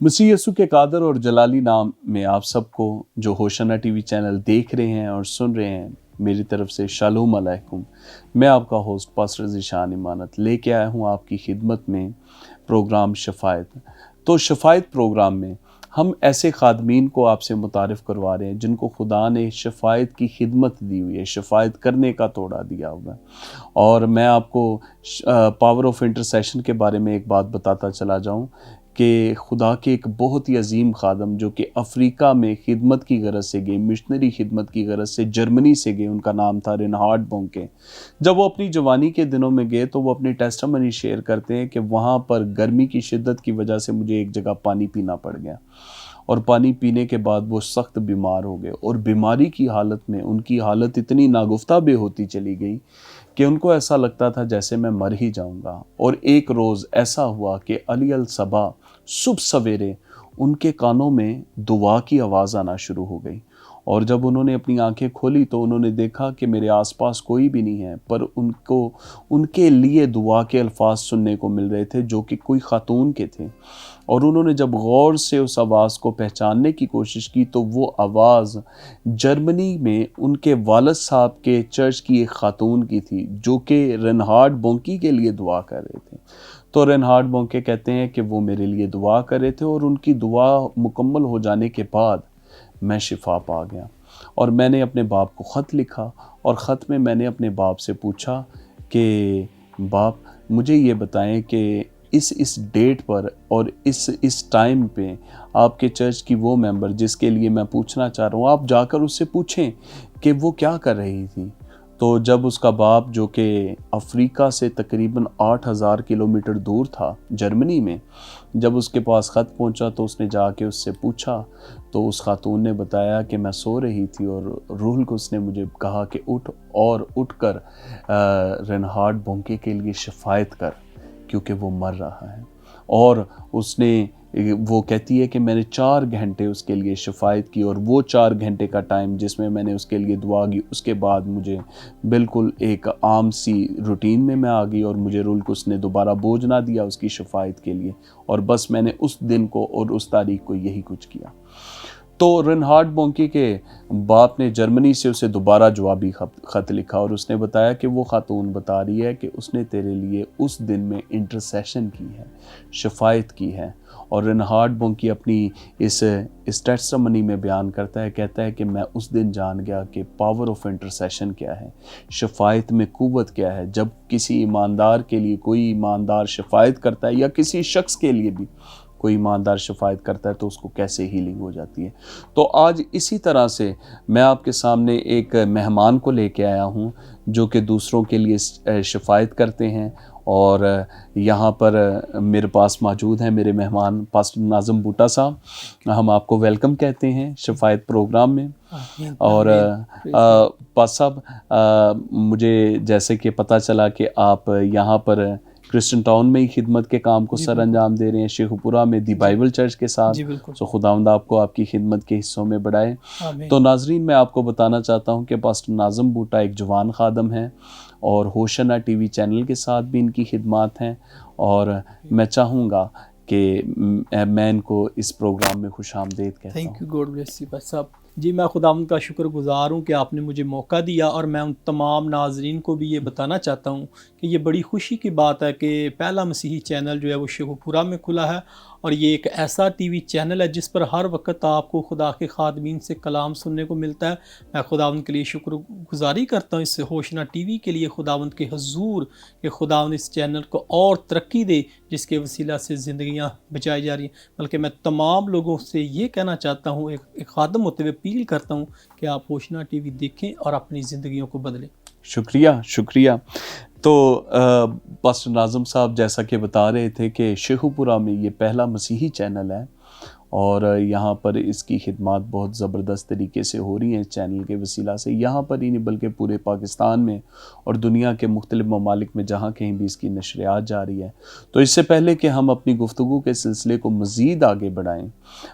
मसीह यसु के कादर और जलाली नाम में आप सबको जो होशना टीवी चैनल देख रहे हैं और सुन रहे हैं, मेरी तरफ से शालोम अलैकुम। मैं आपका होस्ट पास्टर ज़ीशान इमानत लेके आया हूँ आपकी खिदमत में प्रोग्राम शफायत। तो शफायत प्रोग्राम में हम ऐसे खादमीन को आपसे मुतारिफ़ करवा रहे हैं जिनको खुदा ने शफायत की खिदमत दी हुई है, शफायत करने का तोड़ा दिया हुआ है। और मैं आपको पावर ऑफ इंटरसेशन के बारे में एक बात बताता चला जाऊँ कि खुदा के एक बहुत ही अजीम खादम जो कि अफ्रीका में खिदमत की गरज से गए, मिशनरी खिदमत की गरज से जर्मनी से गए, उनका नाम था रेनहार्ड बोंके। जब वो अपनी जवानी के दिनों में गए तो वो अपनी टेस्टिमनी शेयर करते हैं कि वहाँ पर गर्मी की शिद्दत की वजह से मुझे एक जगह पानी पीना पड़ गया और पानी पीने के बाद वो सख्त बीमार हो गए और बीमारी की हालत में उनकी हालत इतनी नागुफ्ता बे होती चली गई कि उनको ऐसा लगता था जैसे मैं मर ही जाऊंगा। और एक रोज़ ऐसा हुआ कि अली अल सबा सुबह सवेरे उनके कानों में दुआ की आवाज़ आना शुरू हो गई और जब उन्होंने अपनी आंखें खोली तो उन्होंने देखा कि मेरे आसपास कोई भी नहीं है, पर उनको उनके लिए दुआ के अल्फाज सुनने को मिल रहे थे जो कि कोई खातून के थे। और उन्होंने जब गौर से उस आवाज़ को पहचानने की कोशिश की तो वो आवाज़ जर्मनी में उनके वालिद साहब के चर्च की एक खातून की थी जो कि रेनहार्ड बोंके के लिए दुआ कर रहे थे। तो रेनहार्ड बोंके कहते हैं कि वो मेरे लिए दुआ कर रहे थे और उनकी दुआ मुकम्मल हो जाने के बाद मैं शिफा पा गया। और मैंने अपने बाप को ख़त लिखा और ख़त में मैंने अपने बाप से पूछा कि बाप मुझे ये बताएं कि इस डेट पर और इस टाइम पे आपके चर्च की वो मेंबर जिसके लिए मैं पूछना चाह रहा हूँ, आप जाकर उससे पूछें कि वो क्या कर रही थी। तो जब उसका बाप जो कि अफ्रीका से तकरीबन 8000 किलोमीटर दूर था जर्मनी में, जब उसके पास ख़त पहुंचा तो उसने जाके उससे पूछा तो उस खातून ने बताया कि मैं सो रही थी और रूहुल कुद्स ने मुझे कहा कि उठ और उठकर रेनहार्ड बोंके के लिए शफायत कर क्योंकि वो मर रहा है। और वो कहती है कि मैंने 4 घंटे उसके लिए शफायत की और वो 4 घंटे का टाइम जिसमें मैंने उसके लिए दुआ की, उसके बाद मुझे बिल्कुल एक आम सी रूटीन में मैं आ गई और मुझे रूहुल कुद्स ने दोबारा बोझ ना दिया उसकी शफायत के लिए। और बस मैंने उस दिन को और उस तारीख को यही कुछ किया। तो रेनहार्ड बोंके के बाप ने जर्मनी से उसे दोबारा जवाबी ख़त लिखा और उसने बताया कि वो खातून बता रही है कि उसने तेरे लिए उस दिन में इंटरसेशन की है, शफायत की है। और रेनहार्ड बोंके अपनी इस टेस्टिमनी में बयान करता है, कहता है कि मैं उस दिन जान गया कि पावर ऑफ इंटरसेशन क्या है, शफायत में क़ुव्वत क्या है। जब किसी ईमानदार के लिए कोई ईमानदार शफायत करता है या किसी शख्स के लिए भी कोई ईमानदार शफायत करता है तो उसको कैसे हीलिंग हो जाती है। तो आज इसी तरह से मैं आपके सामने एक मेहमान को लेके आया हूँ जो कि दूसरों के लिए शफायत करते हैं। और यहाँ पर मेरे पास मौजूद हैं मेरे मेहमान पास्टर नाज़म बूटा साहब। हम आपको वेलकम कहते हैं शफायत प्रोग्राम में। और पास्टर साहब, मुझे जैसे कि पता चला कि आप यहाँ पर क्रिश्चियन टाउन में ही खिदमत के काम को सर अंजाम दे रहे हैं, शेखुपुरा में दी बाइबल चर्च के साथ। तो खुदावंद आपको आपकी खिदमत के हिस्सों में बढ़ाए। तो नाजरीन, मैं आपको बताना चाहता हूं कि पास्टर नाज़म बूटा एक जवान खादम है और होशना टीवी चैनल के साथ भी इनकी खिदमत हैं। और मैं चाहूँगा कि मैं इनको इस प्रोग्राम में खुशामदीद कहता हूँ। Thank you, God bless you भाई साहब। जी, मैं खुदावंद का शुक्रगुज़ार हूँ कि आपने मुझे मौका दिया और मैं उन तमाम नाजरीन को भी ये बताना चाहता हूँ कि ये बड़ी खुशी की बात है कि पहला मसीही चैनल जो है वो शेखुपुरा में खुला है और ये एक ऐसा टीवी चैनल है जिस पर हर वक्त आपको खुदा के खादमीन से कलाम सुनने को मिलता है। मैं खुदावंद के लिए शुक्रगुजारी करता हूँ इस होशना टीवी के लिए, खुदावंद के हुजूर कि खुदावंद इस चैनल को और तरक्की दे जिसके वसीला से ज़िंदगियाँ बचाई जा रही हैं। बल्कि मैं तमाम लोगों से ये कहना चाहता हूँ, एक खादम होते हुए अपील करता हूँ कि आप होशना टीवी देखें और अपनी ज़िंदगियों को बदलें। शुक्रिया। तो पास्टर नाज़म साहब जैसा कि बता रहे थे कि शेखुपुरा में ये पहला मसीही चैनल है और यहाँ पर इसकी खिदमत बहुत ज़बरदस्त तरीके से हो रही हैं। चैनल के वसीला से यहाँ पर ही नहीं बल्कि पूरे पाकिस्तान में और दुनिया के मुख्तलिफ़ ममालिक में जहाँ कहीं भी इसकी नशरियात जारी है। तो इससे पहले कि हम अपनी गुफ्तगू के सिलसिले को मज़ीद आगे बढ़ाएँ,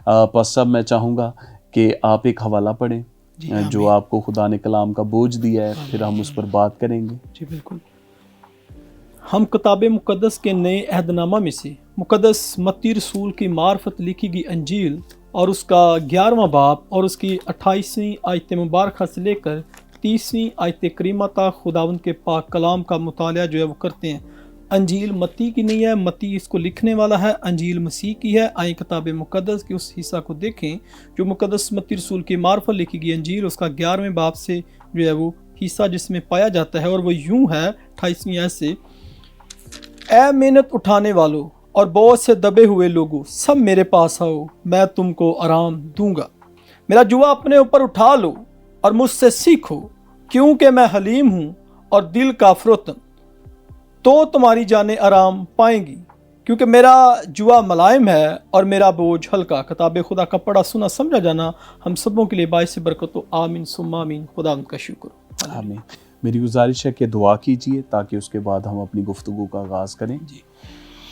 पास्टर साहब मैं चाहूँगा कि आप एक हवाला पढ़ें जो आपको खुदा ने कलाम का बोझ दिया है, फिर हम उस पर बात करेंगे। जी बिल्कुल। हम किताब मुक़द्दस के नए अहदनामा में से मुक़द्दस मत्ती रसूल की मार्फत लिखी गई अंजील और उसका 11वां बाब और उसकी 28वीं आयत मुबारक से लेकर 30वीं आयत करीमा तक खुदावंद के पाक कलाम का मुताला जो है वो करते हैं। अंजील मत्ती की नहीं है, मत्ती इसको लिखने वाला है, अंजील मसीह की है। आए किताब मुक़द्दस के उस हिस्सा को देखें जो मुक़द्दस मत्ती रसूल की मार्फत लिखी गई अंजील, उसका 11वें बाब से जो है वो हिस्सा जिसमें पाया जाता है, और वो यूं है 28वीं आयत से, ए मेहनत उठाने वालों और बहुत से दबे हुए लोगों, सब मेरे पास आओ, मैं तुमको आराम दूंगा। मेरा जुआ अपने ऊपर उठा लो और मुझसे सीखो, क्योंकि मैं हलीम हूँ और दिल का फरोतन, तो तुम्हारी जानें आराम पाएंगी, क्योंकि मेरा जुआ मुलायम है और मेरा बोझ हल्का। किताब खुदा का पढ़ा सुना समझा जाना हम सबों के लिए बाइस बरकत हो। आमीन सुम्मा आमीन। खुदा उनका शुक्र। आमीन। मेरी गुजारिश है कि दुआ कीजिए ताकि उसके बाद हम अपनी गुफ्तगू का आगाज़ करें। जी।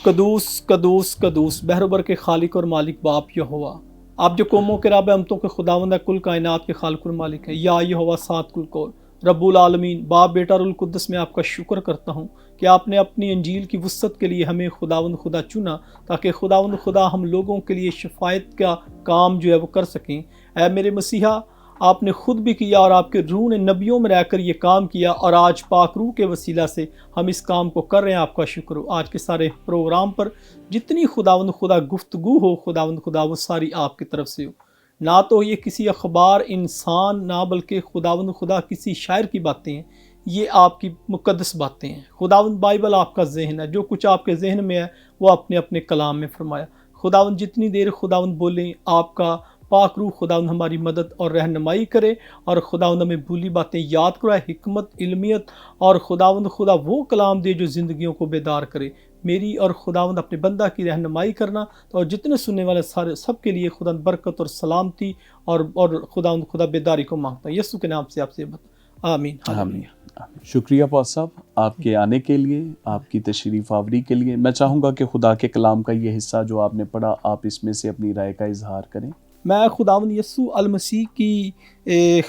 कदूस कदूस कदूस बहरोबर के खालिक और मालिक बाप यहोवा, आप जो कौमों के रब अमतों के खुदावंद है, कुल कायनात के खालिक और मालिक है। या यहोवा सात कुल कौल रब्बुल आलमीन, बाप बेटा रुल कुद्दस में आपका शुक्र करता हूँ कि आपने अपनी अंजील की वुसअत के लिए हमें खुदावंद खुदा चुना, ताकि खुदावंद खुदा हम लोगों के लिए शफायत का काम जो है वो कर सकें। ऐ मेरे मसीहा, आपने खुद भी किया और आपके रूह ने नबियों में रहकर ये काम किया, और आज पाक रूह के वसीला से हम इस काम को कर रहे हैं। आपका शुक्र हो। आज के सारे प्रोग्राम पर जितनी खुदावंद खुदा गुफ्तगू हो, खुदावंद खुदा वो सारी आपकी तरफ से हो। ना तो ये किसी अखबार इंसान, ना बल्कि खुदावंद खुदा किसी शायर की बातें हैं, ये आपकी मुक़द्दस बातें हैं। खुदावंद बाइबल आपका ज़हन है, जो कुछ आपके जहन में है वो आपने अपने कलाम में फरमाया। खुदावंद जितनी देर खुदावंद बोलें, आपका पाक रूह खुदावंद हमारी मदद और रहनुमाई करे, और खुदावंद हमें भूली बातें याद कराए, हिकमत इल्मियत, और खुदावंद खुदा वो कलाम दे जो ज़िंदगियों को बेदार करे। मेरी और खुदावंद अपने बंदा की रहनुमाई करना, तो और जितने सुनने वाले सारे सब के लिए खुदा बरकत और सलामती और खुदावंद खुदा बेदारी को मांगता है। यीशु के नाम से आपसे बता आमीन। आमीन। शुक्रिया पास साहब आपके आने के लिए, आपकी तशरीफ़ आवरी के लिए। मैं चाहूँगा कि खुदा के कलाम का ये हिस्सा जो आपने पढ़ा, आप इसमें से अपनी राय का इजहार करें। मैं खुदावंद यीशु अल मसीह की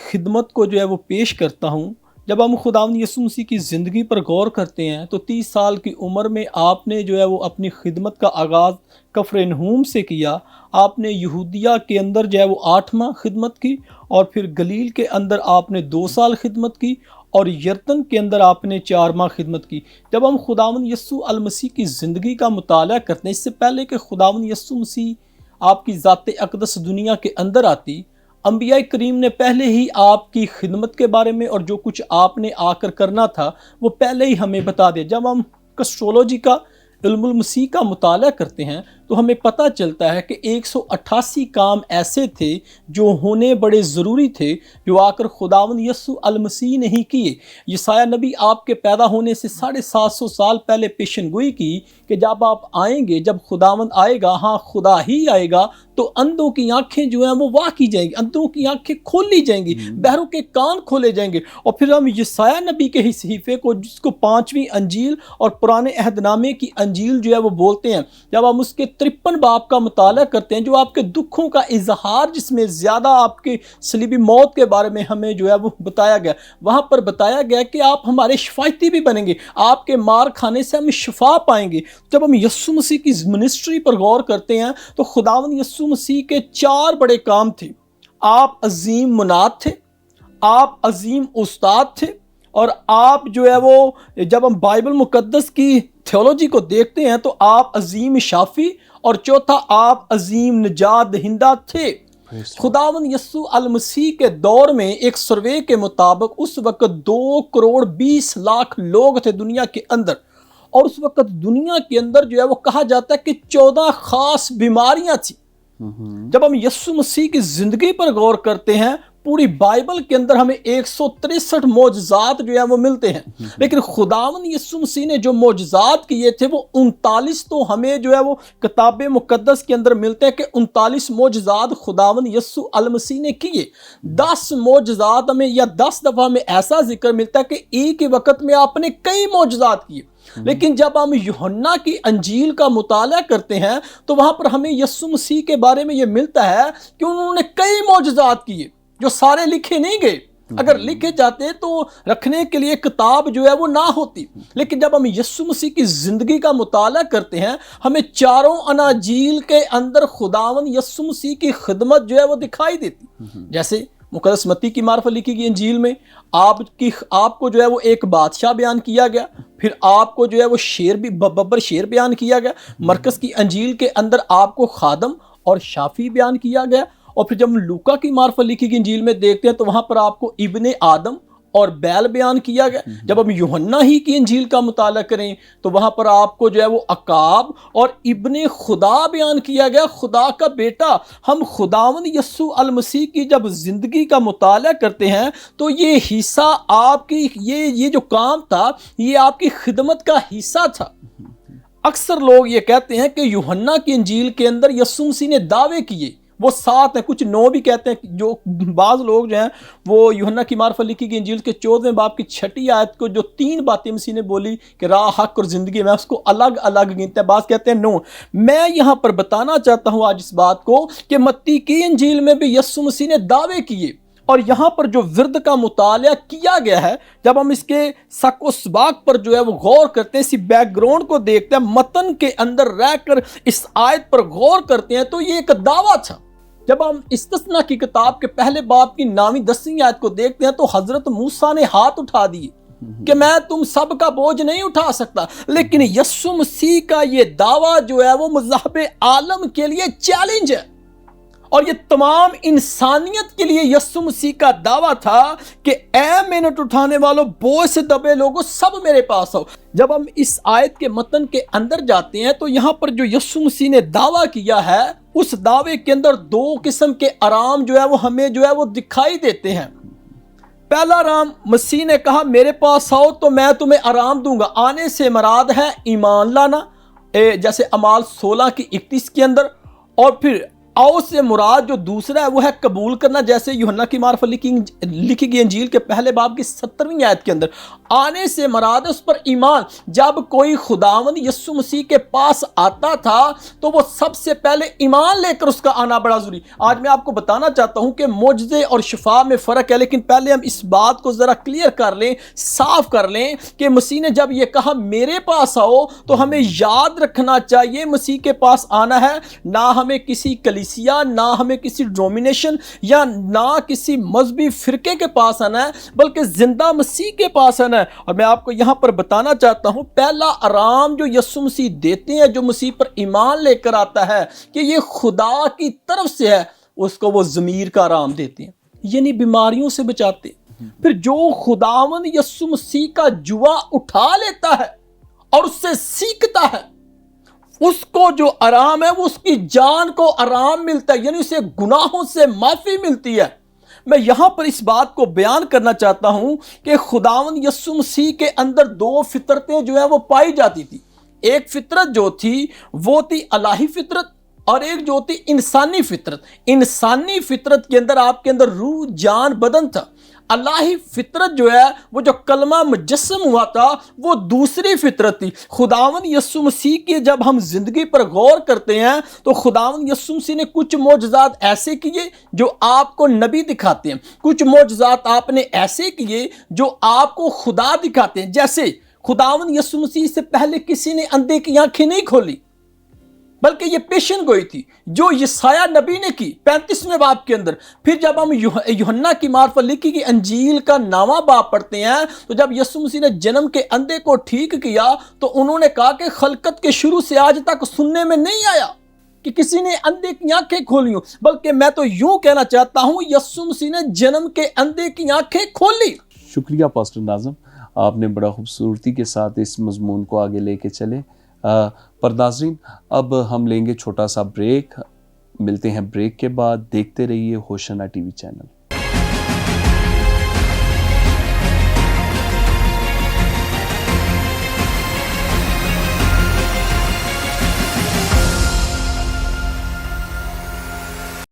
खिदमत को जो है वो पेश करता हूँ। जब हम खुदावंद यीशु मसीह की ज़िंदगी पर गौर करते हैं तो 30 साल की उम्र में आपने जो है वो अपनी खिदमत का आगाज़ कफरनहूम से किया। आपने यहूदिया के अंदर जो है वो 8 माह खिदमत की, और फिर गलील के अंदर आपने 2 साल खिदमत की, और यरतन के अंदर आपने 4 माह खिदमत की। जब हम खुदावंद यीशु अल मसीह की ज़िंदगी का मुताला करते हैं, इससे पहले कि खुदावंद यीशु मसीह आपकी ज़ात अक़दस दुनिया के अंदर आती, अंबिया करीम ने पहले ही आपकी खिदमत के बारे में और जो कुछ आपने आकर करना था वो पहले ही हमें बता दिया। जब हम एस्ट्रोलॉजी का इल्मुल मसीह का मुताला करते हैं तो हमें पता चलता है कि 188 काम ऐसे थे जो होने बड़े ज़रूरी थे, जो आकर खुदावंद यीशु अल मसीह ने ही किए। यसाया नबी आपके पैदा होने से 750 साल पहले पेशनगोई की कि जब आप आएंगे, जब खुदावंद आएगा, हाँ खुदा ही आएगा, तो अंधों की आंखें जो हैं वो वाह की जाएंगी, अंधों की आंखें खोली जाएंगी, बहरों के कान खोले जाएंगे। और फिर हम यसाया नबी के ही सहीफे को, जिसको 5वीं अंजील और पुराने अहदनामे की अंजील जो है वो बोलते हैं, जब हम उसके 53 बाब का मुताला करते हैं, जो आपके दुखों का इजहार, जिसमें ज़्यादा आपके सलीबी मौत के बारे में हमें जो है वो बताया गया, वहाँ पर बताया गया कि आप हमारे शफायती भी बनेंगे, आपके मार खाने से हम शफा पाएंगे। जब हम यीशु मसीह की मिनिस्ट्री पर गौर करते हैं तो खुदावंद यीशु मसीह के 4 बड़े काम थे। आप अजीम मुनाद थे, आप अजीम उस्ताद थे, और आप जो है वो, जब हम बाइबल मुकद्दस की थियोलॉजी को देखते हैं तो आप अजीम शाफी, और चौथा आप अजीम निजात दहिंदा थे। खुदावंद यीशु अल मसीह के दौर में एक सर्वे के मुताबिक उस वक्त 2 करोड़ 20 लाख लोग थे दुनिया के अंदर, और उस वक्त दुनिया के अंदर जो है वो कहा जाता है कि 14 खास बीमारियां थी। जब हम यीशु मसीह की जिंदगी पर गौर करते हैं, पूरी बाइबल के अंदर हमें 163 मौजज़ात जो है वो मिलते हैं, लेकिन खुदावंद यीशु मसीह ने जो मौजज़ात किए थे वो 39 तो हमें जो है वो किताब मुकद्दस के अंदर मिलते हैं कि 39 मौजज़ात खुदावंद यीशु अल मसीह ने किए। 10 मौजज़ात हमें, या 10 दफ़ा हमें ऐसा जिक्र मिलता है कि एक ही वक्त में आपने कई मौजज़ात किए। लेकिन जब हम यूहन्ना की अंजील का मुताला करते हैं तो वहां पर हमें यीशु मसीह के बारे में यह मिलता है कि उन्होंने कई मौजज़ात किए जो सारे लिखे नहीं गए। اگر لکھے جاتے تو رکھنے کے لیے کتاب جو ہے وہ نہ ہوتی. لیکن جب ہم یسوع مسیح کی زندگی کا مطالعہ کرتے ہیں ہمیں چاروں اناجیل کے اندر خداوند یسوع مسیح کی خدمت جو ہے وہ دکھائی دیتی. جیسے مقدس متی کی معرفت لکھی گئی انجیل میں آپ کو جو ہے وہ ایک بادشاہ بیان کیا گیا، پھر آپ کو جو ہے وہ ببر شیر بیان کیا گیا. مرکز کی انجیل کے اندر آپ کو خادم اور شافی بیان کیا گیا. اور پھر جب ہم لوکا کی معرفت لکھی گئی انجیل میں دیکھتے ہیں تو وہاں پر آپ کو ابن آدم اور بیل بیان کیا گیا. جب ہم یوحنا ہی کی انجیل کا مطالعہ کریں تو وہاں پر آپ کو جو ہے وہ عقاب اور ابن خدا بیان کیا گیا، خدا کا بیٹا. ہم خداوند یسوع المسیح کی جب زندگی کا مطالعہ کرتے ہیں تو یہ حصہ آپ کی یہ جو کام تھا یہ آپ کی خدمت کا حصہ تھا. اکثر لوگ یہ کہتے ہیں کہ یوحنا کی انجیل کے اندر یسوع مسیح نے دعوے کیے، وہ 7 ہیں، کچھ 9 بھی کہتے ہیں. جو بعض لوگ جو ہیں وہ یوحنا کی معرفت لکھی گئی انجیل کے 14ویں باب کی 6 آیت کو جو 3 باتیں مسیح نے بولی کہ راہ، حق اور زندگی، میں اس کو الگ الگ گنتے ہیں. بعض کہتے ہیں 9. میں یہاں پر بتانا چاہتا ہوں آج اس بات کو کہ متی کی انجیل میں بھی یسوع مسیح نے دعوے کیے. اور یہاں پر جو ورد کا مطالعہ کیا گیا ہے، جب ہم اس کے سق و سباق پر جو ہے وہ غور کرتے ہیں، اسی بیک گراؤنڈ کو دیکھتے ہیں، متن کے اندر رہ کر اس آیت پر غور کرتے ہیں تو یہ ایک دعویٰ تھا. جب ہم استثنا کی کتاب کے پہلے باب کی 9ویں 10ویں آیت کو دیکھتے ہیں تو حضرت موسیٰ نے ہاتھ اٹھا دیے کہ میں تم سب کا بوجھ نہیں اٹھا سکتا. لیکن یسوع مسیح کا یہ دعویٰ جو ہے وہ مذہب عالم کے لیے چیلنج ہے، اور یہ تمام انسانیت کے لیے یسوع مسیح کا دعویٰ تھا کہ اے محنت اٹھانے والوں، بوجھ سے دبے لوگوں، سب میرے پاس آؤ. جب ہم اس آیت کے متن کے اندر جاتے ہیں تو یہاں پر جو یسوع مسیح نے دعویٰ کیا ہے اس دعوے کے اندر 2 قسم کے آرام جو ہے وہ ہمیں جو ہے وہ دکھائی دیتے ہیں. پہلا آرام، مسیح نے کہا میرے پاس آؤ تو میں تمہیں آرام دوں گا. آنے سے مراد ہے ایمان لانا، جیسے اعمال 16 کی 31 کے اندر. اور پھر آؤ سے مراد جو دوسرا ہے وہ ہے قبول کرنا، جیسے یوحنا کی معرفت لکھی گئی انجیل کے پہلے باب کی 17ویں آیت کے اندر. آنے سے مراد ہے اس پر ایمان. جب کوئی خداوند یسوع مسیح کے پاس آتا تھا تو وہ سب سے پہلے ایمان لے کر اس کا آنا بڑا ضروری. آج میں آپ کو بتانا چاہتا ہوں کہ معجزے اور شفا میں فرق ہے، لیکن پہلے ہم اس بات کو ذرا کلیئر کر لیں، صاف کر لیں کہ مسیح نے جب یہ کہا میرے پاس آؤ تو ہمیں یاد رکھنا چاہیے مسیح کے پاس آنا ہے نہ ہمیں کسی کلیسیا، نہ ہمیں کسی ڈومینیشن یا نہ کسی مذہبی فرقے کے پاس آنا ہے، بلکہ زندہ مسیح کے پاس آنا ہے. اور میں آپ کو یہاں پر بتانا چاہتا ہوں پہلا آرام جو یسوع مسیح دیتے ہیں جو مسیح پر ایمان لے کر آتا ہے کہ یہ خدا کی طرف سے ہے، اس کو وہ ضمیر کا آرام دیتے ہیں، یعنی بیماریوں سے بچاتے ہیں. پھر جو خداوند یسوع مسیح کا جوا اٹھا لیتا ہے اور اس سے سیکھتا ہے، اس کو جو آرام ہے وہ اس کی جان کو آرام ملتا ہے، یعنی اسے گناہوں سے معافی ملتی ہے. میں یہاں پر اس بات کو بیان کرنا چاہتا ہوں کہ خداوند یسوع مسیح کے اندر 2 فطرتیں جو ہیں وہ پائی جاتی تھی. ایک فطرت جو تھی وہ تھی الہی فطرت، اور ایک جو تھی انسانی فطرت. انسانی فطرت کے اندر آپ کے اندر روح، جان، بدن تھا. الہی فطرت جو ہے وہ جو کلمہ مجسم ہوا تھا وہ دوسری فطرت تھی. خداوند یسوع مسیح کی جب ہم زندگی پر غور کرتے ہیں تو خداوند یسوع مسیح نے کچھ معجزات ایسے کیے جو آپ کو نبی دکھاتے ہیں، کچھ معجزات آپ نے ایسے کیے جو آپ کو خدا دکھاتے ہیں. جیسے خداوند یسوع مسیح سے پہلے کسی نے اندھے کی آنکھیں نہیں کھولی، بلکہ یہ پیشن گوئی تھی جو یسایہ نبی نے کی 35ویں باب کے اندر. پھر جب ہم یوحنا کی معرفت لکھی گئی انجیل کا 9واں باب پڑھتے ہیں تو جب یسوع مسیح نے جنم کے اندھے کو ٹھیک کیا تو انہوں نے کہا کہ خلقت کے شروع سے آج تک سننے میں نہیں آیا کہ کسی نے اندھے کی آنکھیں کھولی ہوں، بلکہ میں تو یوں کہنا چاہتا ہوں یسوع مسیح نے جنم کے اندھے کی آنکھیں کھولی. شکریہ پاسٹر ناظم، آپ نے بڑا خوبصورتی کے ساتھ اس مضمون کو آگے لے کے چلے. پر ناظرین اب ہم لیں گے چھوٹا سا بریک. ملتے ہیں بریک کے بعد. دیکھتے رہیے ہوشنا ٹی وی چینل.